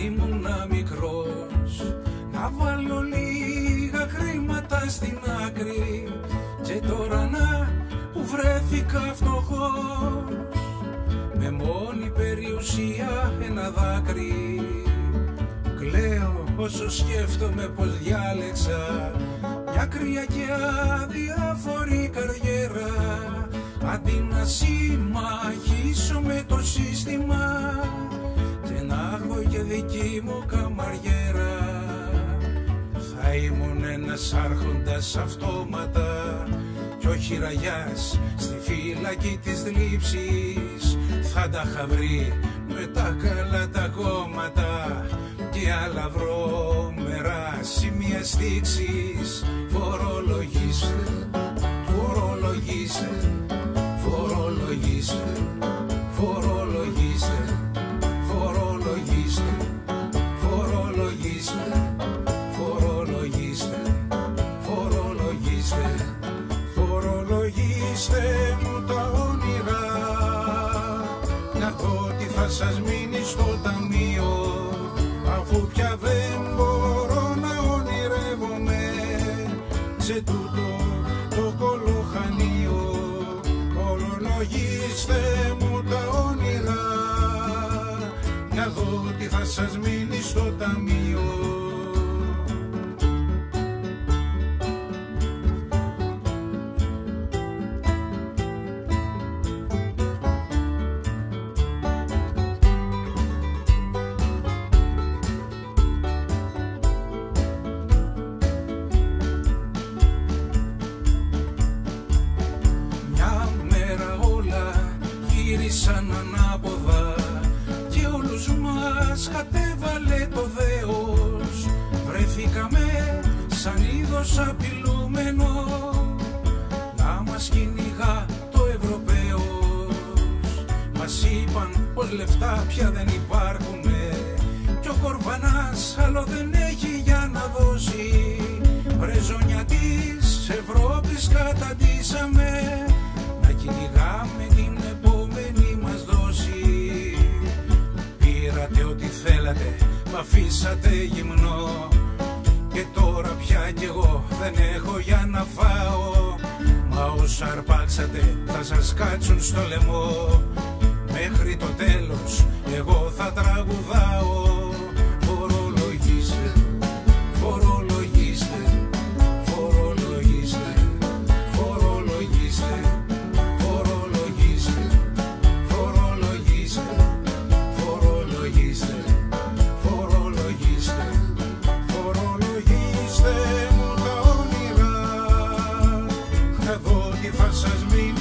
ήμουνα μικρός, να βάλω λίγα χρήματα στην άκρη, και τώρα να που βρέθηκα φτωχός, με μόνη περιουσία ένα δάκρυ. Κλαίω όσο σκέφτομαι πως διάλεξα μια κρύα και αδιάφορη καριέρα, αντί να συμμαχίσω με το σύστημα και να έχω και δική μου καμαριέρα. Θα ήμουν ένας άρχοντας αυτόματα κι όχι ραγιάς στη φύλακη της θλίψης. Θα τα είχα βρει με τα καλά τα κόμματα και άλλα βρώμερα σημεία στίξης. Φορολογήστε, φορολογήστε, φορολογήστε, φορολογήστε, φορολογήστε, φορολογήστε, φορολογήστε, φορολογήστε, φορολογήστε μου τα όνειρα, να δω τι θα σας μείνει στο ταμείο, αφού πια δεν μπορώ να ονειρεύομαι σε τούτο το κολοχανίο. Φορολογήστε μου τα όνειρα, να δω τι θα σας μείνει στο ταμείο. Γύρισαν ανάποδα και όλους μας κατέβαλε το δέος. Βρεθήκαμε σαν είδος απειλούμενο να μας κυνηγά το Ευρωπαίος. Μας είπαν πως λεφτά πια δεν υπάρχουνε κι ο Κορβανάς άλλο δεν έχει για να δώσει. Πρεζόνια της Ευρώπης καταντήσαμε να κυνηγάμε την επόμενη μας δόση. Πήρατε ό,τι θέλατε, μ' αφήσατε γυμνό και τώρα πια κι εγώ δεν έχω για να φάω. Μα όσα αρπάξατε θα σας κάτσουν στο λαιμό, μέχρι το τέλος εγώ θα τραγουδάω. Φορολογήστε, φορολογήστε, φορολογήστε, φορολογήστε, φορολογήστε, φορολογήστε, φορολογήστε, φορολογήστε, φορολογήστε μου τα όνειρα, να δω τι θα σας μείνει